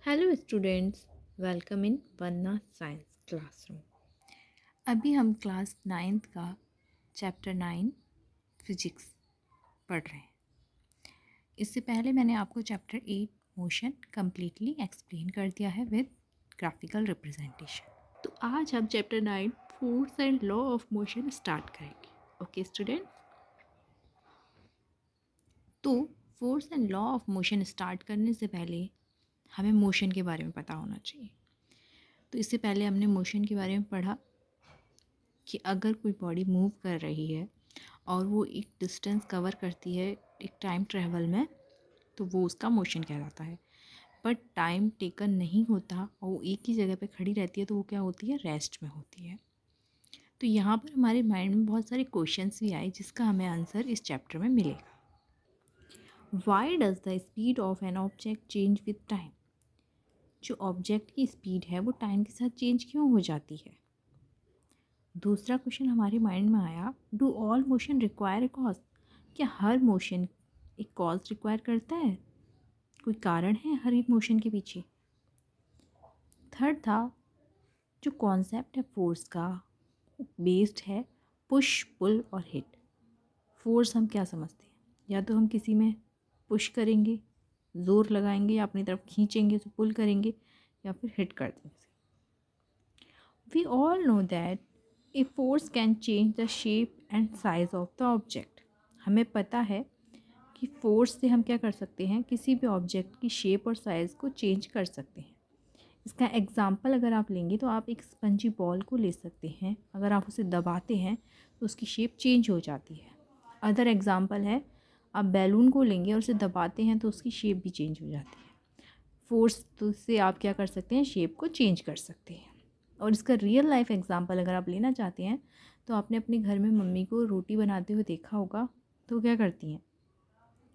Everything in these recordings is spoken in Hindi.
Hello students, welcome in wanna science classroom. अभी हम क्लास 9th का चैप्टर 9 फिजिक्स पढ़ रहे हैं। इससे पहले मैंने आपको चैप्टर 8 मोशन कम्प्लीटली एक्सप्लेन कर दिया है विद ग्राफिकल रिप्रेजेंटेशन। तो आज हम chapter 9 force and law of motion start करेंगे। ओके स्टूडेंट, तो force and law of motion start करने से पहले हमें मोशन के बारे में पता होना चाहिए। तो इससे पहले हमने मोशन के बारे में पढ़ा कि अगर कोई बॉडी मूव कर रही है और वो एक डिस्टेंस कवर करती है एक टाइम ट्रैवल में, तो वो उसका मोशन कहलाता है। बट टाइम टेकन नहीं होता और वो एक ही जगह पे खड़ी रहती है, तो वो क्या होती है, रेस्ट में होती है। तो यहाँ पर हमारे माइंड में बहुत सारे क्वेश्चंस भी आए जिसका हमें आंसर इस चैप्टर में मिलेगा। Why does the speed of an object change with time? जो ऑब्जेक्ट की स्पीड है वो टाइम के साथ चेंज क्यों हो जाती है? दूसरा क्वेश्चन हमारे माइंड में आया, do all motion require a cause? क्या हर मोशन एक कॉज रिक्वायर करता है? कोई कारण है हर एक मोशन के पीछे? थर्ड था, जो कॉन्सेप्ट है फोर्स का बेस्ड है पुश पुल और हिट। फोर्स हम क्या समझते हैं? या तो हम किसी में पुश करेंगे, ज़ोर लगाएंगे, या अपनी तरफ खींचेंगे तो पुल करेंगे, या फिर हिट कर देंगे। We all know that a force can change the shape and size of the object. हमें पता है कि फोर्स से हम क्या कर सकते हैं, किसी भी ऑब्जेक्ट की शेप और साइज़ को चेंज कर सकते हैं। इसका एग्जाम्पल अगर आप लेंगे तो आप एक स्पंजी बॉल को ले सकते हैं। अगर आप उसे दबाते हैं तो उसकी शेप चेंज हो जाती है। अदर एग्जाम्पल है, आप बैलून को लेंगे और उसे दबाते हैं तो उसकी शेप भी चेंज हो जाती है। फोर्स तो से आप क्या कर सकते हैं, शेप को चेंज कर सकते हैं। और इसका रियल लाइफ एग्जांपल अगर आप लेना चाहते हैं तो आपने अपने घर में मम्मी को रोटी बनाते हुए देखा होगा। तो क्या करती हैं,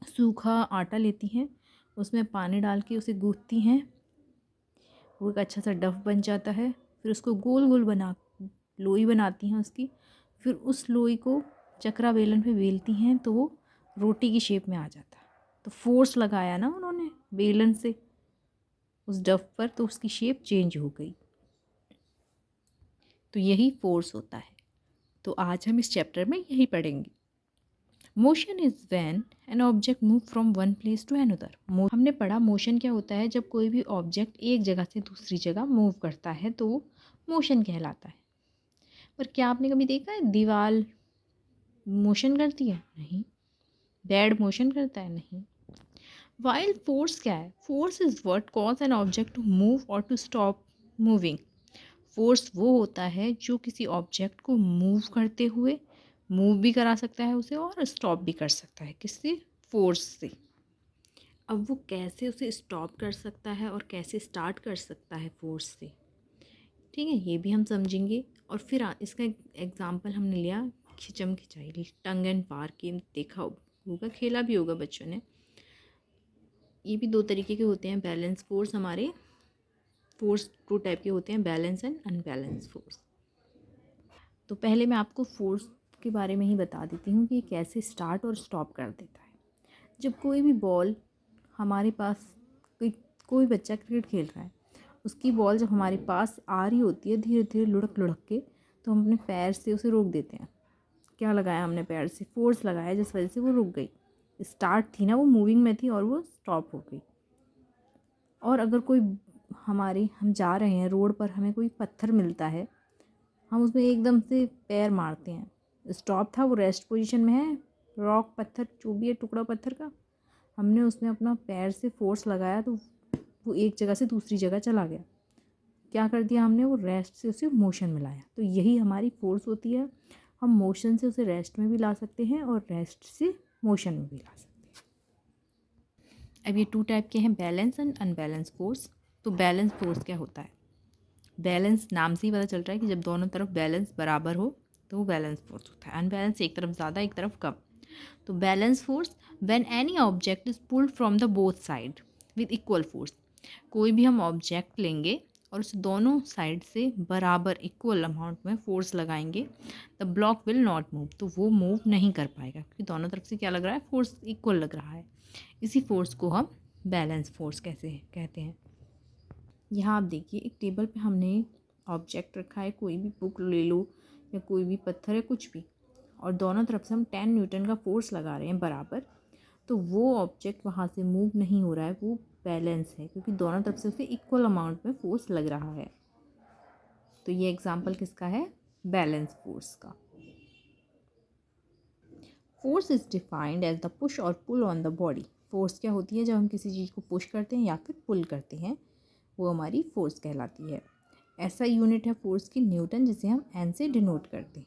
सूखा आटा लेती हैं, उसमें पानी डाल के उसे गूँथती हैं, वो एक अच्छा सा डफ बन जाता है। फिर उसको गोल गोल बना लोई बनाती हैं उसकी। फिर उस लोई को चकरा बेलन पे बेलती हैं तो वो रोटी की शेप में आ जाता है। तो फोर्स लगाया ना उन्होंने बेलन से उस डफ पर, तो उसकी शेप चेंज हो गई। तो यही फोर्स होता है। तो आज हम इस चैप्टर में यही पढ़ेंगे। Motion is when an object move from one place to another. हमने पढ़ा मोशन क्या होता है, जब कोई भी ऑब्जेक्ट एक जगह से दूसरी जगह मूव करता है तो वो मोशन कहलाता है। पर क्या आपने कभी देखा है दीवार मोशन करती है? नहीं। बेड मोशन करता है? नहीं। वाइल फोर्स क्या है? Force is what cause an object to move or to stop moving. Force वो होता है जो किसी ऑब्जेक्ट को मूव करते हुए मूव भी करा सकता है उसे, और स्टॉप भी कर सकता है। किससे? फोर्स से। अब वो कैसे उसे स्टॉप कर सकता है और कैसे स्टार्ट कर सकता है फोर्स से, ठीक है, ये भी हम समझेंगे। और फिर इसका एग्जांपल हमने लिया खिंचम खिंचाई, टंग एंड पार गेम देखा होगा, खेला भी होगा बच्चों ने। ये भी दो तरीके के होते हैं बैलेंस फोर्स। हमारे फोर्स दो टाइप के होते हैं, बैलेंस एंड अनबैलेंस फोर्स। तो पहले मैं आपको फोर्स के बारे में ही बता देती हूँ कि कैसे स्टार्ट और स्टॉप कर देता है। जब कोई भी बॉल हमारे पास, कोई बच्चा क्रिकेट खेल रहा है, उसकी बॉल जब हमारे पास आ रही होती है धीरे धीरे लुढ़क लुढ़क के, तो हम अपने पैर से उसे रोक देते हैं। क्या लगाया हमने? पैर से फोर्स लगाया, जिस वजह से वो रुक गई। स्टार्ट थी ना, वो मूविंग में थी और वो स्टॉप हो गई। और अगर कोई हम जा रहे हैं रोड पर, हमें कोई पत्थर मिलता है, हम उसमें एकदम से पैर मारते हैं, स्टॉप था, वो रेस्ट पोजीशन में है, रॉक पत्थर जो भी है, टुकड़ा पत्थर का, हमने उसमें अपना पैर से फोर्स लगाया तो वो एक जगह से दूसरी जगह चला गया। क्या कर दिया हमने? वो रेस्ट से उसे मोशन में लाया। तो यही हमारी फोर्स होती है। हम मोशन से उसे रेस्ट में भी ला सकते हैं और रेस्ट से मोशन में भी ला सकते हैं। अब ये टू टाइप के हैं, बैलेंस एंड अनबैलेंस फोर्स। तो बैलेंस फोर्स क्या होता है? बैलेंस नाम से ही पता चल रहा है कि जब दोनों तरफ बैलेंस बराबर हो तो वो बैलेंस फोर्स होता है। अनबैलेंस एक तरफ ज़्यादा एक तरफ कम। तो balance force, when any object is pulled from the both side with equal force. कोई भी हम ऑब्जेक्ट लेंगे और उसे दोनों साइड से बराबर इक्वल अमाउंट में फोर्स लगाएंगे, the block will not move. तो वो मूव नहीं कर पाएगा क्योंकि दोनों तरफ से क्या लग रहा है? फोर्स इक्वल लग रहा है। इसी फोर्स को हम बैलेंस फोर्स कैसे कहते हैं। यहाँ आप देखिए एक टेबल पे हमने ऑब्जेक्ट रखा है, कोई भी बुक ले लो या कोई भी पत्थर है कुछ भी, और दोनों तरफ से हम 10 न्यूटन का फोर्स लगा रहे हैं बराबर, तो वो ऑब्जेक्ट वहाँ से मूव नहीं हो रहा है, वो बैलेंस है क्योंकि दोनों तरफ से उसे इक्वल अमाउंट में फोर्स लग रहा है। तो ये एग्जाम्पल किसका है? बैलेंस फोर्स का। Force is defined as the push और pull on the body. Force क्या होती है? जब हम किसी चीज़ को पुश करते हैं या फिर पुल करते हैं, वो हमारी फोर्स कहलाती है। ऐसा यूनिट है फोर्स की न्यूटन, जिसे हम एन से डिनोट करते हैं।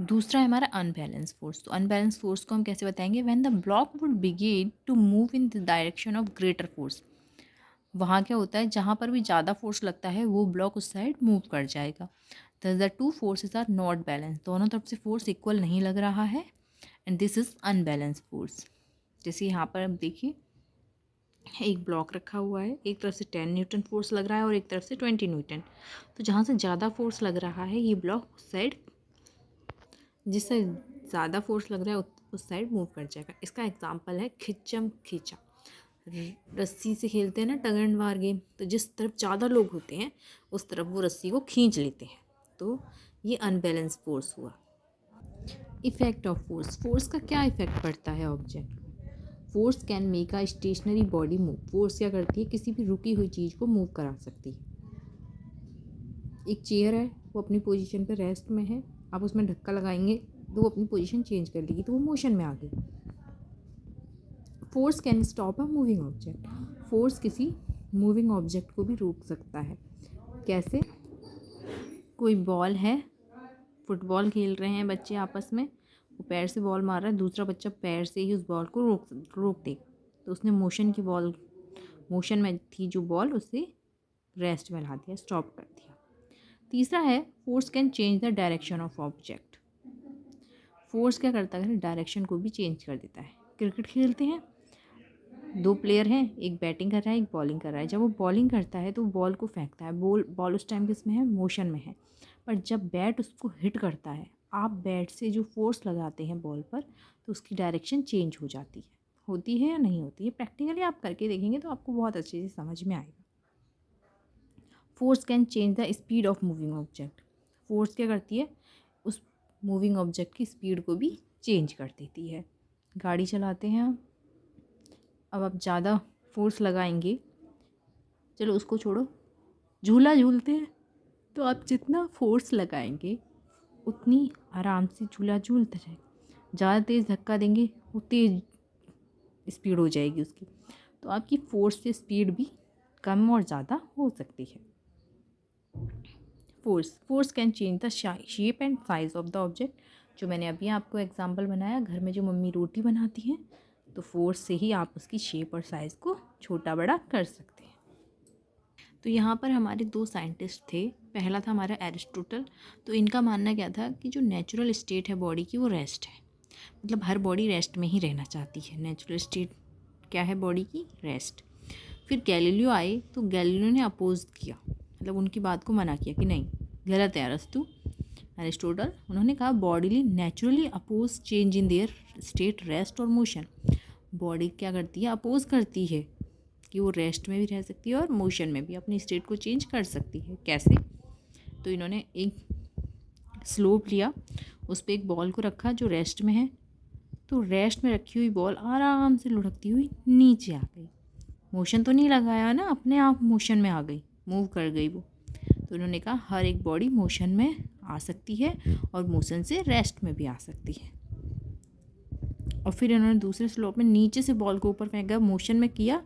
दूसरा है हमारा अनबैलेंस फोर्स। तो अनबैलेंस फोर्स को हम कैसे बताएंगे? When the block would begin to move in the direction of greater force. वहाँ क्या होता है, जहाँ पर भी ज़्यादा फोर्स लगता है वो ब्लॉक उस साइड मूव कर जाएगा। The two forces are not balance. दोनों तरफ से फोर्स इक्वल नहीं लग रहा है, and this is unbalance force. जैसे यहाँ पर अब देखिए एक ब्लॉक रखा हुआ है, एक तरफ से 10 न्यूटन फोर्स लग रहा है और एक तरफ से 20 न्यूटन। तो जहाँ से ज़्यादा फोर्स लग रहा है ये ब्लॉक उस साइड, जिससे ज़्यादा फोर्स लग रहा है उस साइड मूव कर जाएगा। इसका एग्जांपल है खिच्चम खींचा। रस्सी से खेलते हैं ना टग एंड वार गेम, तो जिस तरफ ज़्यादा लोग होते हैं उस तरफ वो रस्सी को खींच लेते हैं, तो ये अनबैलेंस फोर्स हुआ। Effect of force. फोर्स का क्या इफेक्ट पड़ता है object? Force can make a stationary body move. Force क्या करती है? किसी भी रुकी हुई चीज़ को मूव करा सकती है। एक चेयर है, वो अपनी पोजीशन पे रेस्ट में है, आप उसमें धक्का लगाएंगे तो वो अपनी पोजीशन चेंज कर लेगी, तो वो मोशन में आ गई। Force can stop a moving object. Force किसी मूविंग ऑब्जेक्ट को भी रोक सकता है। कैसे? कोई बॉल है, फुटबॉल खेल रहे हैं बच्चे आपस में, वो पैर से बॉल मार रहा है, दूसरा बच्चा पैर से ही उस बॉल को रोक दे, तो उसने मोशन में थी जो बॉल, उसे रेस्ट में ला दिया, स्टॉप कर दिया। तीसरा है force can change the direction of object. Force क्या करता है? डायरेक्शन को भी चेंज कर देता है। क्रिकेट खेलते हैं, दो प्लेयर हैं, एक बैटिंग कर रहा है एक बॉलिंग कर रहा है। जब वो बॉलिंग करता है तो बॉल को फेंकता है, बॉल उस टाइम किस में है? मोशन में है। पर जब बैट उसको हिट करता है, आप बैट से जो फोर्स लगाते हैं बॉल पर, तो उसकी डायरेक्शन चेंज हो जाती है। होती है या नहीं होती है? प्रैक्टिकली आप करके देखेंगे तो आपको बहुत अच्छे से समझ में आएगा। Force can change the speed of moving object. Force क्या करती है? उस मूविंग ऑब्जेक्ट की स्पीड को भी चेंज कर देती है। गाड़ी चलाते हैं आप, अब आप ज़्यादा फोर्स लगाएंगे, चलो उसको छोड़ो, झूला झूलते हैं, तो आप जितना फोर्स लगाएंगे उतनी आराम से झूला झूलता जाएगा। ज़्यादा तेज़ धक्का देंगे, वो तेज़ स्पीड हो जाएगी उसकी, तो आपकी फोर्स से स्पीड भी कम और ज़्यादा हो सकती है। Force can change the shape and size of the object. जो मैंने अभी आपको एग्जांपल बनाया, घर में जो मम्मी रोटी बनाती हैं, तो फोर्स से ही आप उसकी शेप और साइज़ को छोटा बड़ा कर सकते हैं। तो यहाँ पर हमारे दो साइंटिस्ट थे। पहला था हमारा एरिस्टोटल। तो इनका मानना क्या था कि जो नेचुरल स्टेट है बॉडी की, वो रेस्ट है। मतलब हर बॉडी रेस्ट में ही रहना चाहती है। नेचुरल स्टेट क्या है बॉडी की? रेस्ट। फिर गैलीलियो आए, तो गैलीलियो ने अपोज किया, मतलब उनकी बात को मना किया कि नहीं, गलत है एरिस्टोटल। उन्होंने कहा body naturally oppose change in their state, rest or motion. Body क्या करती है? अपोज करती है कि वो रेस्ट में भी रह सकती है और मोशन में भी अपनी स्टेट को चेंज कर सकती है। कैसे? तो इन्होंने एक स्लोप लिया, उस पर एक बॉल को रखा जो रेस्ट में है, तो रेस्ट में रखी हुई बॉल आराम से लुढ़कती हुई नीचे आ गई। मोशन तो नहीं लगाया ना, अपने आप मोशन में आ गई, मूव कर गई वो। तो उन्होंने कहा हर एक बॉडी मोशन में आ सकती है और मोशन से रेस्ट में भी आ सकती है। और फिर इन्होंने दूसरे स्लोप में नीचे से बॉल को ऊपर फेंका, मोशन में किया,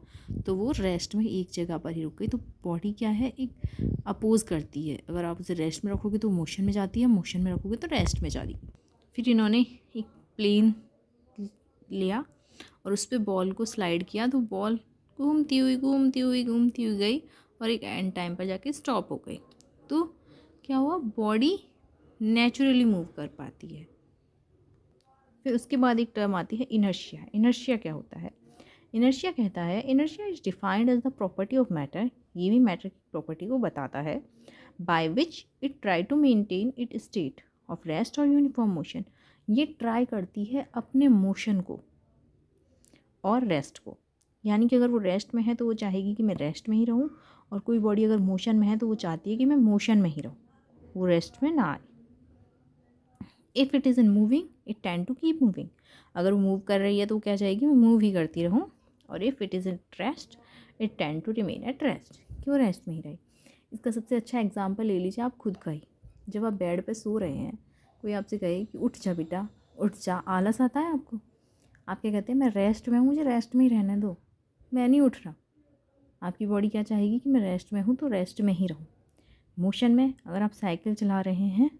तो वो रेस्ट में एक जगह पर ही रुक गई। तो बॉडी क्या है? एक अपोज करती है। अगर आप उसे रेस्ट में रखोगे तो मोशन में जाती है, मोशन में रखोगे तो रेस्ट में जाती है। फिर इन्होंने एक प्लेन लिया और उस पर बॉल को स्लाइड किया, तो बॉल घूमती हुई गई और एक एंड टाइम पर जाके स्टॉप हो गई। तो क्या हुआ? बॉडी नेचुरली मूव कर पाती है। फिर उसके बाद एक टर्म आती है इनर्शिया। इनर्शिया क्या होता है? इनर्शिया कहता है, inertia is defined as the property of matter. ये भी मैटर की प्रॉपर्टी को बताता है। By which it try to maintain it state of rest or uniform motion. ये ट्राई करती है अपने मोशन को और रेस्ट को यानी कि अगर वो रेस्ट में है तो वो चाहेगी कि मैं रेस्ट में ही रहूँ, और कोई बॉडी अगर मोशन में है तो वो चाहती है कि मैं मोशन में ही रहूँ, वो रेस्ट में ना आए। If it is in moving it tend to keep moving, अगर वो मूव कर रही है तो वो क्या चाहेगी, मैं मूव ही करती रहूँ। और if it is in rest it tend to remain at rest, कि वो रेस्ट में ही रहे। इसका सबसे अच्छा एग्जाम्पल ले लीजिए आप खुद का ही। जब आप बेड पे सो रहे हैं, कोई आपसे कहे कि उठ जा बेटा, उठ जा, आलस आता है आपको? आप क्या कहते हैं, मैं रेस्ट में हूँ, मुझे रेस्ट में ही रहने दो, मैं नहीं उठ रहा। आपकी बॉडी क्या चाहेगी कि मैं रेस्ट में हूँ तो रेस्ट में ही रहूँ। मोशन में अगर आप साइकिल चला रहे हैं,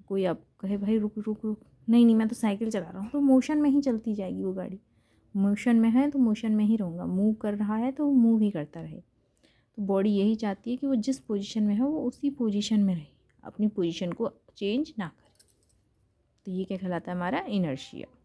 कोई आप कहे भाई रुक रुक रुक, नहीं नहीं मैं तो साइकिल चला रहा हूँ, तो मोशन में ही चलती जाएगी वो गाड़ी। मोशन में है तो मोशन में ही रहूँगा, मूव कर रहा है तो वो मूव ही करता रहे। तो बॉडी यही चाहती है कि वो जिस पोजीशन में है वो उसी पोजीशन में रहे, अपनी पोजीशन को चेंज ना करे। तो ये क्या कहलाता है, हमारा इनर्शिया।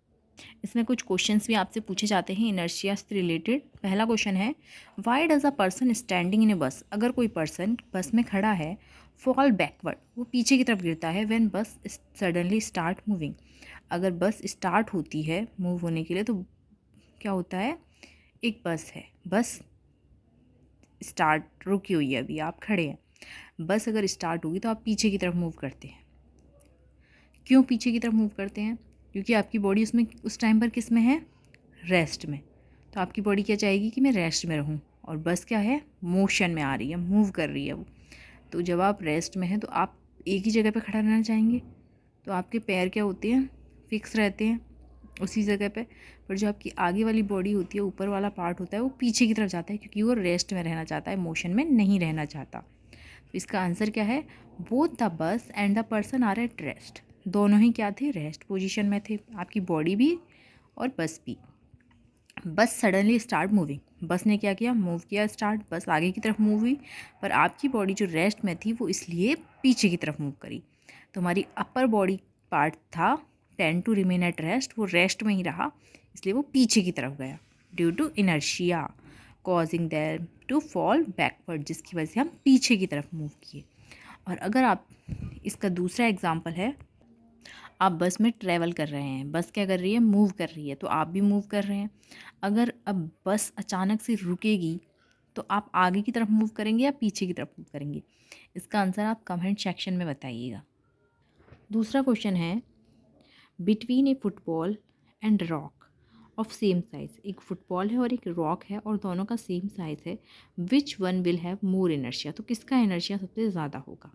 इसमें कुछ क्वेश्चंस भी आपसे पूछे जाते हैं इनर्शिया से रिलेटेड। पहला क्वेश्चन है, why does a person standing in a bus, अगर कोई पर्सन बस में खड़ा है, फॉल बैकवर्ड, वो पीछे की तरफ गिरता है, व्हेन बस सडनली स्टार्ट मूविंग, अगर बस स्टार्ट होती है मूव होने के लिए तो क्या होता है, एक बस है, बस स्टार्ट रुकी हुई है, अभी आप खड़े हैं, बस अगर स्टार्ट होगी तो आप पीछे की तरफ मूव करते हैं। क्यों पीछे की तरफ मूव करते हैं? क्योंकि आपकी बॉडी उसमें उस टाइम पर किस में है, रेस्ट में। तो आपकी बॉडी क्या चाहेगी कि मैं रेस्ट में रहूं, और बस क्या है, मोशन में आ रही है, मूव कर रही है वो। तो जब आप रेस्ट में हैं तो आप एक ही जगह पे खड़ा रहना चाहेंगे, तो आपके पैर क्या होते हैं, फिक्स रहते हैं उसी जगह पे। पर जो आपकी आगे वाली बॉडी होती है, ऊपर वाला पार्ट होता है, वो पीछे की तरफ जाता है, क्योंकि वो रेस्ट में रहना चाहता है, मोशन में नहीं रहना चाहता। तो इसका आंसर क्या है, both the bus and the person are at rest, दोनों ही क्या थे, रेस्ट पोजीशन में थे, आपकी बॉडी भी और बस भी। बस सडनली स्टार्ट मूविंग, बस ने क्या किया, मूव किया स्टार्ट, बस आगे की तरफ मूव हुई, पर आपकी बॉडी जो रेस्ट में थी वो इसलिए पीछे की तरफ मूव करी। तो हमारी अपर बॉडी पार्ट था tend to remain at rest, वो रेस्ट में ही रहा, इसलिए वो पीछे की तरफ गया due to inertia causing them to fall backward, जिसकी वजह से हम पीछे की तरफ मूव किए। और अगर आप, इसका दूसरा एग्जाम्पल है, आप बस में ट्रैवल कर रहे हैं, बस क्या कर रही है, मूव कर रही है, तो आप भी मूव कर रहे हैं। अगर अब बस अचानक से रुकेगी तो आप आगे की तरफ मूव करेंगे या पीछे की तरफ मूव करेंगे? इसका आंसर आप कमेंट सेक्शन में बताइएगा। दूसरा क्वेश्चन है, between A football and rock of same size, एक फुटबॉल है और एक रॉक है और दोनों का सेम साइज है, which one will have more inertia, तो किसका इनर्शिया सबसे ज़्यादा होगा?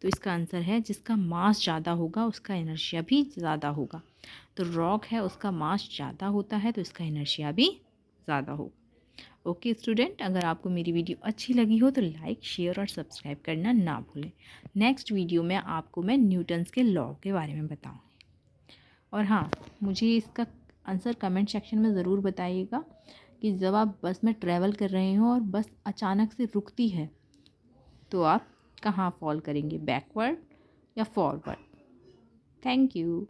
तो इसका आंसर है, जिसका मास ज़्यादा होगा उसका इनर्शिया भी ज़्यादा होगा। तो रॉक है, उसका मास ज़्यादा होता है तो इसका इनर्शिया भी ज़्यादा होगा। ओके स्टूडेंट, अगर आपको मेरी वीडियो अच्छी लगी हो तो लाइक, शेयर और सब्सक्राइब करना ना भूलें। नेक्स्ट वीडियो में आपको मैं न्यूटन्स के लॉ के बारे में बताऊँगी। और हाँ, मुझे इसका आंसर कमेंट सेक्शन में ज़रूर बताइएगा कि जब आप बस में ट्रैवल कर रहे हो और बस अचानक से रुकती है तो आप कहाँ फॉल करेंगे, बैकवर्ड या फॉरवर्ड? Thank you.